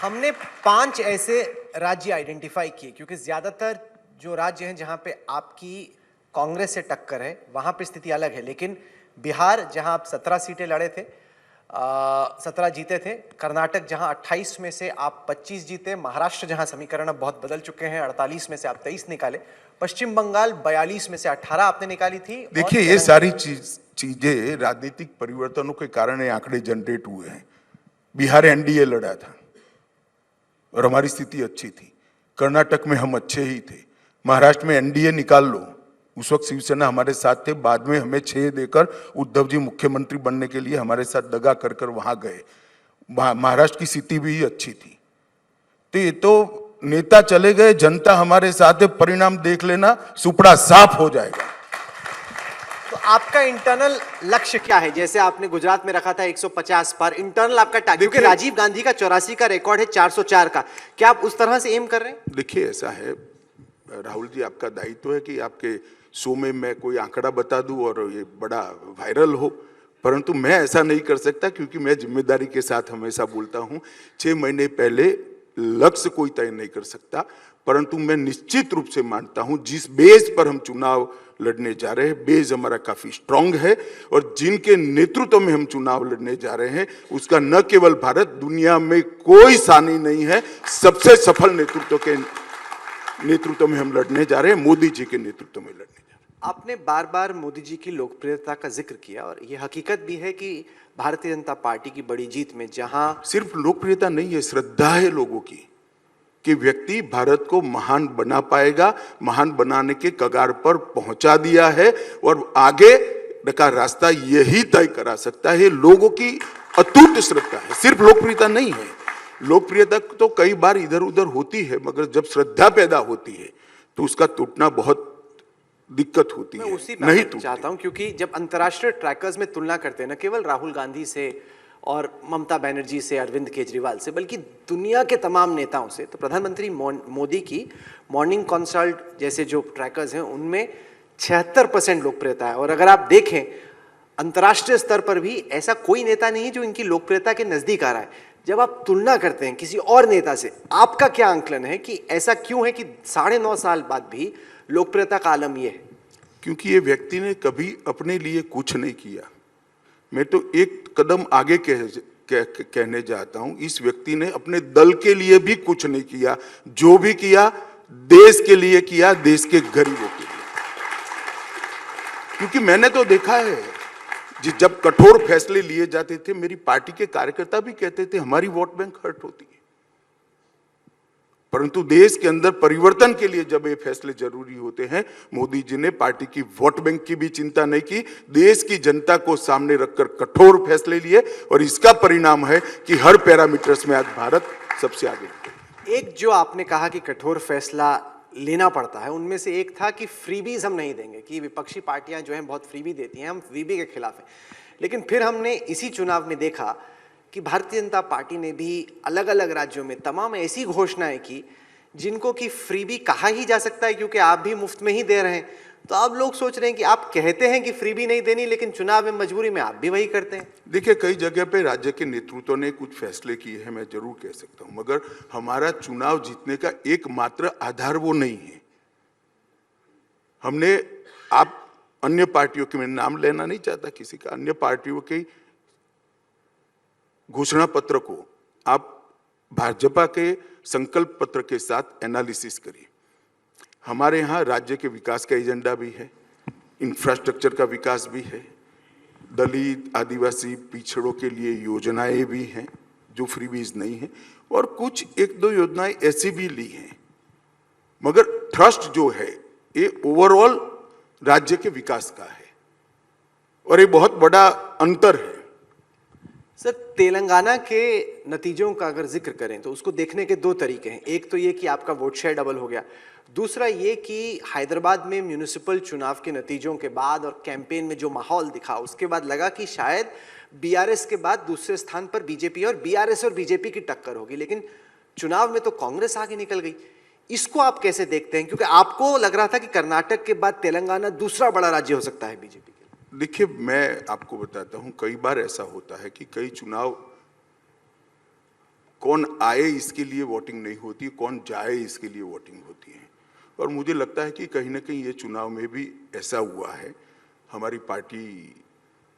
हमने 5 ऐसे राज्य आइडेंटिफाई किए क्योंकि ज्यादातर जो राज्य हैं जहां पे आपकी कांग्रेस से टक्कर है वहां पे स्थिति अलग है, लेकिन बिहार जहां आप 17 सीटें लड़े थे, 17 जीते थे, कर्नाटक जहां 28 में से आप 25 जीते, महाराष्ट्र जहां समीकरण अब बहुत बदल चुके हैं, 48 में से आप 23 निकाले, पश्चिम बंगाल 42 में से 18 आपने निकाली थी। देखिए, ये सारी चीजें राजनीतिक परिवर्तनों के कारण ये आंकड़े जनरेट हुए हैं। बिहार एनडीए लड़ा था और हमारी स्थिति अच्छी थी। कर्नाटक में हम अच्छे ही थे। महाराष्ट्र में एनडीए निकाल लो, उस वक्त शिवसेना हमारे साथ थे, बाद में हमें 6 देकर उद्धव जी मुख्यमंत्री बनने के लिए हमारे साथ दगा कर कर वहां गए। महाराष्ट्र की स्थिति भी अच्छी थी। तो ये तो नेता चले गए, जनता हमारे साथ है, परिणाम देख लेना, सुपड़ा साफ हो जाएगा। तो आपका इंटरनल लक्ष्य क्या है? जैसे आपने गुजरात में रखा था 150 पर, इंटरनल आपका टारगेट, क्योंकि राजीव गांधी का 84 का रिकॉर्ड है 404 का, क्या आप उस तरह से एम कर रहे हैं? देखिए, ऐसा है राहुल जी, आपका दायित्व है कि आपके शो में मैं कोई आंकड़ा बता दूं और ये बड़ा वायरल हो, परंतु मैं ऐसा नहीं कर सकता क्योंकि मैं जिम्मेदारी के साथ हमेशा बोलता हूं। 6 महीने पहले लक्ष्य कोई तय नहीं कर सकता, परंतु मैं निश्चित रूप से मानता हूं जिस बेस पर हम चुनाव लड़ने जा रहे हैं, बेस हमारा काफी स्ट्रांग है और जिनके नेतृत्व में हम चुनाव लड़ने जा रहे हैं उसका न केवल भारत, दुनिया में कोई सानी नहीं है। सबसे सफल नेतृत्व में हम लड़ने जा रहे हैं, मोदी जी के नेतृत्व में लड़ने जा रहे हैं। आपने बार बार मोदी जी की लोकप्रियता का जिक्र किया और यह हकीकत भी है कि भारतीय जनता पार्टी की बड़ी जीत में जहां सिर्फ लोकप्रियता नहीं है, श्रद्धा है लोगों की कि व्यक्ति भारत को महान बना पाएगा, महान बनाने के कगार पर पहुंचा दिया है और आगे का रास्ता यही तय करा सकता है। लोगों की अटूट श्रद्धा है, सिर्फ लोकप्रियता नहीं है। लोकप्रियता तो कई बार इधर उधर होती है, मगर जब श्रद्धा पैदा होती है तो उसका टूटना बहुत दिक्कत होती है। उसी नहीं चाहता हूं क्योंकि जब अंतर्राष्ट्रीय ट्रैकर्स में तुलना करते हैं न केवल राहुल गांधी से और ममता बनर्जी से, अरविंद केजरीवाल से, बल्कि दुनिया के तमाम नेताओं से, तो प्रधानमंत्री मोदी की मॉर्निंग कंसल्ट जैसे जो ट्रैकर्स हैं उनमें 76% लोकप्रियता है। और अगर आप देखें अंतर्राष्ट्रीय स्तर पर भी ऐसा कोई नेता नहीं है जो इनकी लोकप्रियता के नजदीक आ रहा है। जब आप तुलना करते हैं किसी और नेता से, आपका क्या आंकलन है कि ऐसा क्यों है कि 9.5 साल बाद भी लोकप्रियता का आलम यह है? क्योंकि ये व्यक्ति ने कभी अपने लिए कुछ नहीं किया। मैं तो एक कदम आगे कहने जाता हूं, इस व्यक्ति ने अपने दल के लिए भी कुछ नहीं किया, जो भी किया देश के लिए किया, देश के गरीबों के लिए। क्योंकि मैंने तो देखा है जब कठोर फैसले लिए जाते थे, मेरी पार्टी के कार्यकर्ता भी कहते थे हमारी वोट बैंक हर्ट होती है, परंतु देश के अंदर परिवर्तन के लिए जब ये फैसले जरूरी होते हैं, मोदी जी ने पार्टी की वोट बैंक की भी चिंता नहीं की, देश की जनता को सामने रखकर कठोर फैसले लिए और इसका परिणाम है कि हर पैरामीटर्स में आज भारत सबसे आगे। एक जो आपने कहा कि कठोर फैसला लेना पड़ता है, उनमें से एक था कि फ्रीबीज हम नहीं देंगे, कि विपक्षी पार्टियां जो हैं बहुत फ्रीबी देती हैं, हम फ्रीबी के खिलाफ हैं। लेकिन फिर हमने इसी चुनाव में देखा कि भारतीय जनता पार्टी ने भी अलग अलग राज्यों में तमाम ऐसी घोषणाएं की जिनको कि फ्रीबी कहा ही जा सकता है क्योंकि आप भी मुफ्त में ही दे रहे हैं। तो अब लोग सोच रहे हैं कि आप कहते हैं कि फ्रीबी नहीं देनी, लेकिन चुनाव में मजबूरी में आप भी वही करते हैं। देखिए, कई जगह पे राज्य के नेतृत्व ने कुछ फैसले किए हैं, मैं जरूर कह सकता हूं, मगर हमारा चुनाव जीतने का एकमात्र आधार वो नहीं है। हमने, आप अन्य पार्टियों के, मैं नाम लेना नहीं चाहता किसी का, अन्य पार्टियों के घोषणा पत्र को आप भाजपा के संकल्प पत्र के साथ एनालिसिस करिए। हमारे यहाँ राज्य के विकास का एजेंडा भी है, इंफ्रास्ट्रक्चर का विकास भी है, दलित आदिवासी पिछड़ों के लिए योजनाएं भी हैं जो फ्रीबीज नहीं है, और कुछ 1-2 योजनाएं ऐसी भी ली हैं, मगर ट्रस्ट जो है ये ओवरऑल राज्य के विकास का है और ये बहुत बड़ा अंतर है। सर, तेलंगाना के नतीजों का अगर जिक्र करें तो उसको देखने के 2 तरीके हैं। एक तो ये कि आपका वोट शेयर डबल हो गया, दूसरा ये कि हैदराबाद में म्यूनिसिपल चुनाव के नतीजों के बाद और कैंपेन में जो माहौल दिखा, उसके बाद लगा कि शायद बीआरएस के बाद दूसरे स्थान पर बीजेपी और बीआरएस और बीजेपी की टक्कर होगी, लेकिन चुनाव में तो कांग्रेस आगे निकल गई। इसको आप कैसे देखते हैं? क्योंकि आपको लग रहा था कि कर्नाटक के बाद तेलंगाना दूसरा बड़ा राज्य हो सकता है बीजेपी। देखिए, मैं आपको बताता हूं, कई बार ऐसा होता है कि कई चुनाव कौन आए इसके लिए वोटिंग नहीं होती, कौन जाए इसके लिए वोटिंग होती है। और मुझे लगता है कि कहीं ना कहीं ये चुनाव में भी ऐसा हुआ है। हमारी पार्टी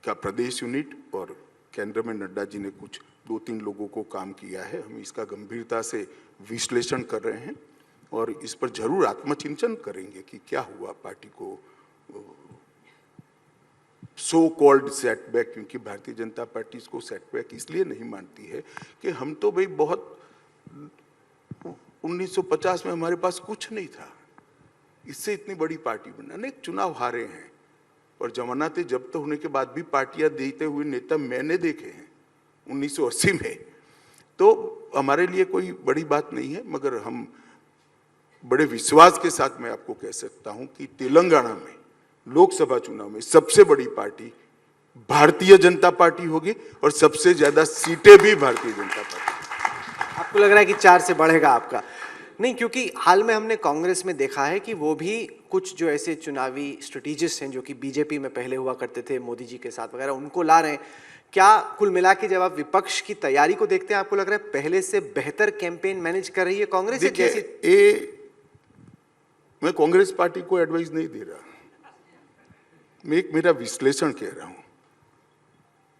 का प्रदेश यूनिट और केंद्र में नड्डा जी ने कुछ 2-3 लोगों को काम किया है। हम इसका गंभीरता से विश्लेषण कर रहे हैं और इस पर जरूर आत्मचिंतन करेंगे कि क्या हुआ पार्टी को सो कॉल्ड सेटबैक, क्योंकि भारतीय जनता पार्टी इसको सेटबैक इसलिए नहीं मानती है कि हम तो भाई बहुत 1950 में हमारे पास कुछ नहीं था, इससे इतनी बड़ी पार्टी बना, अनेक चुनाव हारे हैं और जमानतें जब्त होने के बाद भी पार्टियां देते हुए नेता मैंने देखे हैं 1980 में। तो हमारे लिए कोई बड़ी बात नहीं है, मगर हम बड़े विश्वास के साथ मैं आपको कह सकता हूं कि तेलंगाना में लोकसभा चुनाव में सबसे बड़ी पार्टी भारतीय जनता पार्टी होगी और सबसे ज्यादा सीटें भी भारतीय जनता पार्टी। आपको लग रहा है कि 4 से बढ़ेगा आपका? नहीं, क्योंकि हाल में हमने कांग्रेस में देखा है कि वो भी कुछ जो ऐसे चुनावी स्ट्रेटेजिस्ट हैं जो कि बीजेपी में पहले हुआ करते थे मोदी जी के साथ वगैरह, उनको ला रहे हैं। क्या कुल मिला के जब आप विपक्ष की तैयारी को देखते हैं, आपको लग रहा है पहले से बेहतर कैंपेन मैनेज कर रही है कांग्रेस? जैसी मैं कांग्रेस पार्टी को एडवाइस नहीं दे रहा, मैं एक मेरा विश्लेषण कह रहा हूं।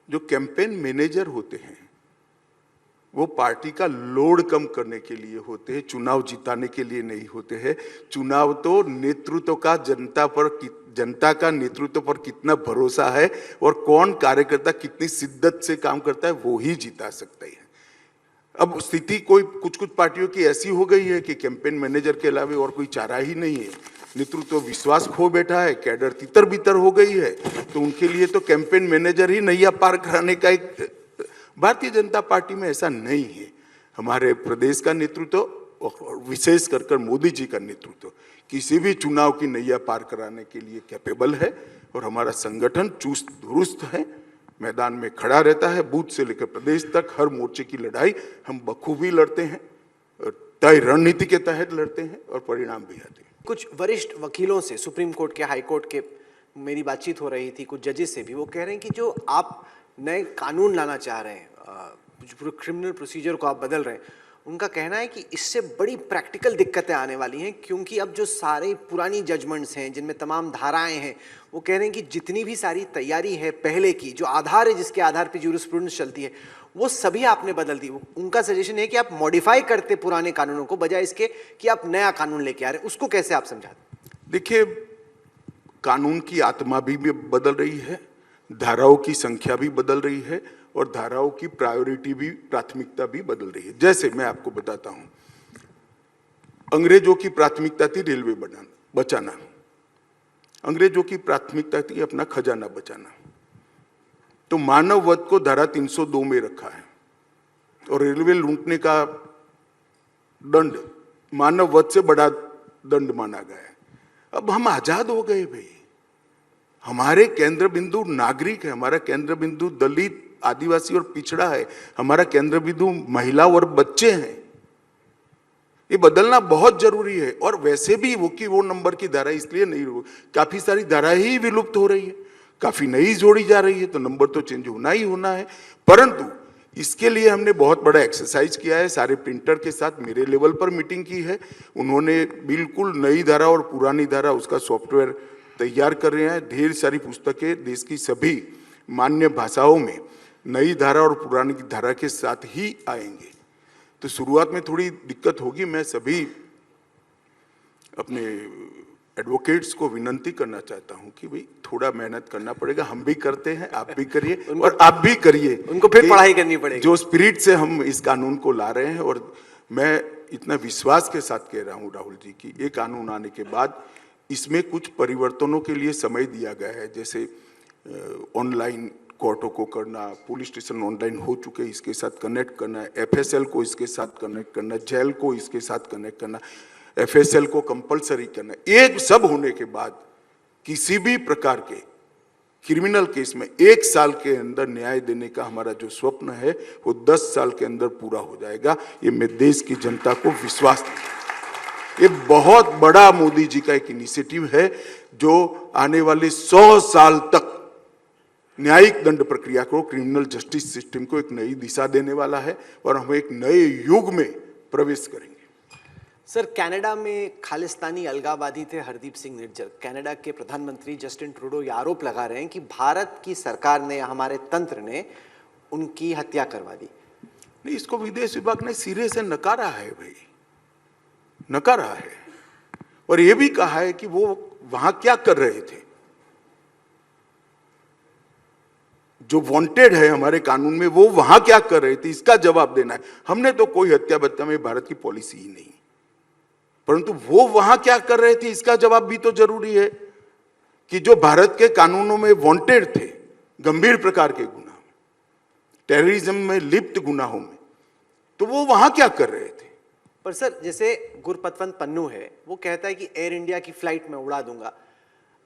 जो कैंपेन मैनेजर होते हैं वो पार्टी का लोड कम करने के लिए होते हैं, चुनाव जिताने के लिए नहीं होते हैं। चुनाव तो नेतृत्व का जनता का नेतृत्व पर कितना भरोसा है और कौन कार्यकर्ता कितनी शिद्दत से काम करता है वो ही जिता सकता है। अब स्थिति कुछ पार्टियों की ऐसी हो गई है कि कैंपेन मैनेजर के अलावा और कोई चारा ही नहीं है, नेतृत्व विश्वास खो बैठा है, कैडर तितर बितर हो गई है, तो उनके लिए तो कैंपेन मैनेजर ही नैया पार कराने का एक। भारतीय जनता पार्टी में ऐसा नहीं है। हमारे प्रदेश का नेतृत्व और विशेष कर मोदी जी का नेतृत्व किसी भी चुनाव की नैया पार कराने के लिए कैपेबल है और हमारा संगठन चुस्त दुरुस्त है, मैदान में खड़ा रहता है, बूथ से लेकर प्रदेश तक हर मोर्चे की लड़ाई हम बखूबी लड़ते हैं, तय रणनीति के तहत लड़ते हैं और परिणाम भी आते हैं। कुछ वरिष्ठ वकीलों से, सुप्रीम कोर्ट के, हाई कोर्ट के मेरी बातचीत हो रही थी, कुछ जजेस से भी, वो कह रहे हैं कि जो आप नए कानून लाना चाह रहे हैं, जो पूरे क्रिमिनल प्रोसीजर को आप बदल रहे हैं, उनका कहना है कि इससे बड़ी प्रैक्टिकल दिक्कतें आने वाली हैं, क्योंकि अब जो सारे पुरानी जजमेंट्स हैं जिनमें तमाम धाराएं हैं, वो कह रहे हैं कि जितनी भी सारी तैयारी है पहले की, जो आधार है जिसके आधार पर जूरिस्प्रूडेंस चलती है, वो सभी आपने बदल दी। उनका सजेशन है कि आप मॉडिफाई करते पुराने कानूनों को बजाय इसके कि आप नया कानून लेके आ रहे हैं। उसको कैसे आप समझाते? देखिए, कानून की आत्मा भी बदल रही है, धाराओं की संख्या भी बदल रही है और धाराओं की प्रायोरिटी भी, प्राथमिकता भी बदल रही है। जैसे मैं आपको बताता हूं, अंग्रेजों की प्राथमिकता थी रेलवे बचाना, अंग्रेजों की प्राथमिकता थी अपना खजाना बचाना, तो मानव वध को धारा 302 में रखा है और रेलवे लूटने का दंड मानव वध से बड़ा दंड माना गया है। अब हम आजाद हो गए भाई, हमारे केंद्र बिंदु नागरिक है, हमारा केंद्र बिंदु दलित, आदिवासी और पिछड़ा है, हमारा केंद्र बिंदु महिला और बच्चे हैं। ये बदलना बहुत जरूरी है। और वैसे भी वो नंबर की धारा इसलिए नहीं, काफी सारी धारा ही विलुप्त हो रही है, काफी नई जोड़ी जा रही है, तो नंबर तो चेंज होना ही होना है। परंतु इसके लिए हमने बहुत बड़ा एक्सरसाइज किया है, सारे प्रिंटर के साथ मेरे लेवल पर मीटिंग की है, उन्होंने बिल्कुल नई धारा और पुरानी धारा उसका सॉफ्टवेयर तैयार कर रहे हैं। ढेर सारी पुस्तकें देश की सभी मान्य भाषाओं में नई धारा और पुरानी धारा के साथ ही आएंगे। तो शुरुआत में थोड़ी दिक्कत होगी। मैं सभी अपने एडवोकेट्स को विनंती करना चाहता हूं कि भाई थोड़ा मेहनत करना पड़ेगा, हम भी करते हैं, आप भी करिए और आप भी करिए, उनको फिर पढ़ाई करनी पड़ेगी। जो स्पिरिट से हम इस कानून को ला रहे हैं, और मैं इतना विश्वास के साथ कह रहा हूं राहुल जी कि ये कानून आने के बाद इसमें कुछ परिवर्तनों के लिए समय दिया गया है, जैसे ऑनलाइन कोर्टों को करना, पुलिस स्टेशन ऑनलाइन हो चुके इसके साथ कनेक्ट करना, एफएसएल को इसके साथ कनेक्ट करना, जेल को इसके साथ कनेक्ट करना, एफएसएल को कंपलसरी करना। एक सब होने के बाद किसी भी प्रकार के क्रिमिनल केस में 1 साल के अंदर न्याय देने का हमारा जो स्वप्न है वो 10 साल के अंदर पूरा हो जाएगा। ये मैं देश की जनता को विश्वास देता हूं। ये बहुत बड़ा मोदी जी का एक इनिशिएटिव है जो आने वाले 100 साल तक न्यायिक दंड प्रक्रिया को, क्रिमिनल जस्टिस सिस्टम को एक नई दिशा देने वाला है और हम एक नए युग में प्रवेश करेंगे। सर, कनाडा में खालिस्तानी अलगाववादी थे हरदीप सिंह निज्जर। कनाडा के प्रधानमंत्री जस्टिन ट्रूडो ये आरोप लगा रहे हैं कि भारत की सरकार ने, हमारे तंत्र ने उनकी हत्या करवा दी। नहीं, इसको विदेश विभाग ने सिरे से नकारा है भाई, नकारा है। और ये भी कहा है कि वो वहां क्या कर रहे थे। जो वांटेड है हमारे कानून में, वो वहां क्या कर रहे थे, इसका जवाब देना है। हमने तो कोई हत्या बत्या में भारत की पॉलिसी ही नहीं, परंतु वो वहां क्या कर रहे थे इसका जवाब भी तो जरूरी है कि जो भारत के कानूनों में वांटेड थे, गंभीर प्रकार के गुनाह, टेररिज्म में लिप्त गुनाहों में, तो वो वहां क्या कर रहे थे। पर सर, जैसे गुरपतवंत पन्नू है, वो कहता है कि एयर इंडिया की फ्लाइट में उड़ा दूंगा।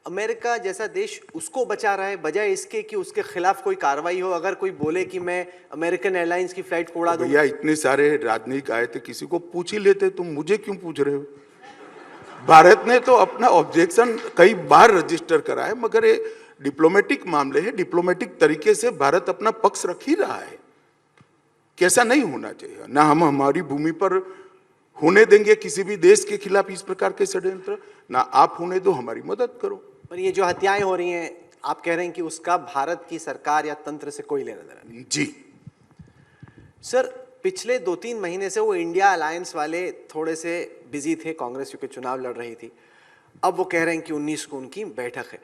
अमेरिका जैसा देश उसको बचा रहा है, बजाय इसके कि उसके खिलाफ कोई कार्रवाई हो। अगर कोई बोले कि मैं अमेरिकन एयरलाइंस की फ्लाइट को उड़ा दूंगा। भैया, इतने सारे राजनयिक आए थे, किसी को पूछ ही लेते, तुम मुझे क्यों पूछ रहे हो। भारत ने तो अपना ऑब्जेक्शन कई बार रजिस्टर करा है, मगर ये डिप्लोमेटिक मामले है, डिप्लोमेटिक तरीके से भारत अपना पक्ष रख ही रहा है। कैसा नहीं होना चाहिए ना, हम हमारी भूमि पर होने देंगे किसी भी देश के खिलाफ इस प्रकार के षड्यंत्र, ना आप होने दो, हमारी मदद करो। पर ये जो हत्याएं हो रही हैं, आप कह रहे हैं कि उसका भारत की सरकार या तंत्र से कोई लेना देना नहीं। जी सर, पिछले 2-3 महीने से वो इंडिया अलायंस वाले थोड़े से बिजी थे, कांग्रेस क्योंकि चुनाव लड़ रही थी। अब वो कह रहे हैं कि 19 को उनकी बैठक है।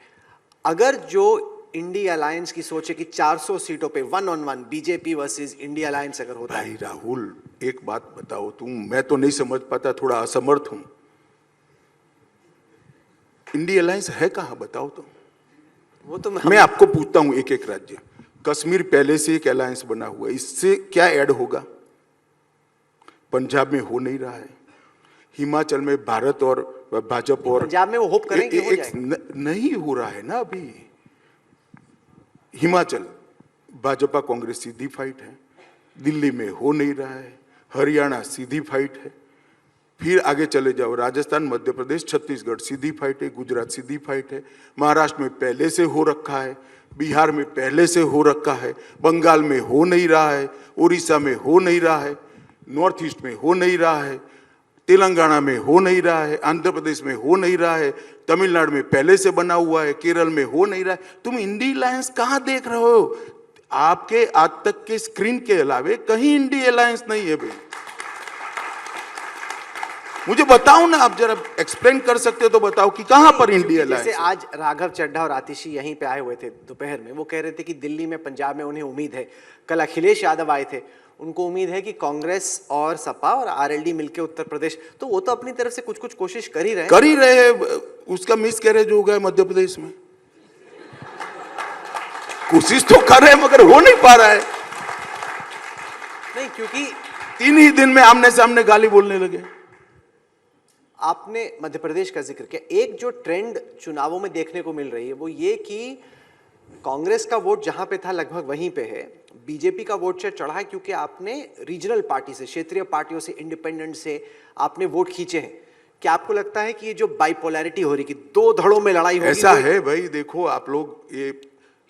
अगर जो इंडिया अलायंस की सोच है कि 400 सीटों पे 1-on-1 BJP versus India alliance अगर होता है। भाई राहुल, एक बात बताओ तुम, मैं तो नहीं समझ पाता, थोड़ा असमर्थ हूं। इंडिया अलायंस है कहां, बताओ तो। वो तो मैं आपको पूछता हूं, एक एक राज्य, कश्मीर पहले से एक अलायंस बना हुआ है, इससे क्या ऐड होगा। पंजाब में हो नहीं रहा है, हिमाचल में भारत और भाजपा और पंजाब में वो होप करें कि हो जाएगा। नहीं हो रहा है ना अभी। हिमाचल भाजपा कांग्रेस सीधी फाइट है, दिल्ली में हो नहीं रहा है, हरियाणा सीधी फाइट है, फिर आगे चले जाओ, राजस्थान, मध्य प्रदेश, छत्तीसगढ़ सीधी फाइट है, गुजरात सीधी फाइट है, महाराष्ट्र में पहले से हो रखा है, बिहार में पहले से हो रखा है, बंगाल में हो नहीं रहा है, उड़ीसा में हो नहीं रहा है, नॉर्थ ईस्ट में हो नहीं रहा है, तेलंगाना में हो नहीं रहा है, आंध्र प्रदेश में हो नहीं रहा है, तमिलनाडु में पहले से बना हुआ है, केरल में हो नहीं रहा है। तुम इंडिया अलायंस कहां देख रहे हो। आपके आज तक के स्क्रीन के अलावे कहीं इंडिया अलायंस नहीं है भाई। मुझे बताओ ना, आप जरा एक्सप्लेन कर सकते हो तो बताओ कि कहां पर इंडिया अलायंस। जैसे आज राघव चड्ढा और आतिशी यहीं पे आए हुए थे दोपहर में, वो कह रहे थे कि दिल्ली में, पंजाब में उन्हें उम्मीद है। कल अखिलेश यादव आए थे, उनको उम्मीद है कि कांग्रेस और सपा और आरएलडी मिलकर उत्तर प्रदेश, तो वो तो अपनी तरफ से कुछ कुछ कोशिश कर ही रहे हैं। उसका मिसकैरेज हो गया मध्य प्रदेश में। कोशिश तो कर रहे हैं मगर हो नहीं पा रहा है। नहीं, क्योंकि 3 ही दिन में आमने सामने गाली बोलने लगे। आपने मध्य प्रदेश का जिक्र किया। एक जो ट्रेंड चुनावों में देखने को मिल रही है वो ये कि कांग्रेस का वोट जहां पे था लगभग वहीं पे है, बीजेपी का वोट शेयर चढ़ा है क्योंकि आपने रीजनल पार्टी से, क्षेत्रीय पार्टियों से, इंडिपेंडेंट से आपने वोट खींचे हैं। क्या आपको लगता है कि ये जो बाइपोलैरिटी हो रही, कि 2 धड़ों में लड़ाई होगी? ऐसा है भाई, देखो आप लोग, ये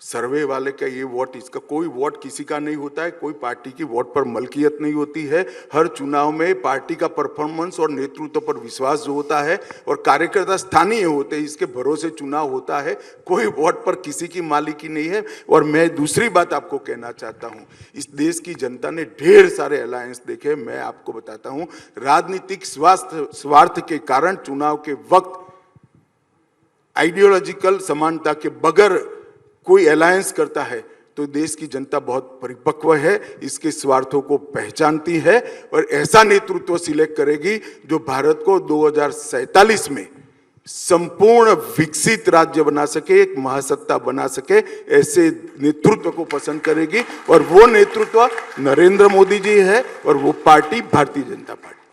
सर्वे वाले का ये वोट, इसका कोई वोट किसी का नहीं होता है, कोई पार्टी की वोट पर मलकियत नहीं होती है। हर चुनाव में पार्टी का परफॉर्मेंस और नेतृत्व पर विश्वास जो होता है, और कार्यकर्ता स्थानीय होते हैं, इसके भरोसे चुनाव होता है। कोई वोट पर किसी की मालिकी नहीं है। और मैं दूसरी बात आपको कहना चाहता हूं, इस देश की जनता ने ढेर सारे अलायंस देखे। मैं आपको बताता हूं, राजनीतिक स्वार्थ के कारण चुनाव के वक्त आइडियोलॉजिकल समानता के बगैर कोई अलायंस करता है तो देश की जनता बहुत परिपक्व है, इसके स्वार्थों को पहचानती है और ऐसा नेतृत्व सिलेक्ट करेगी जो भारत को 2047 में संपूर्ण विकसित राज्य बना सके, एक महासत्ता बना सके, ऐसे नेतृत्व को पसंद करेगी। और वो नेतृत्व नरेंद्र मोदी जी है और वो पार्टी भारतीय जनता पार्टी।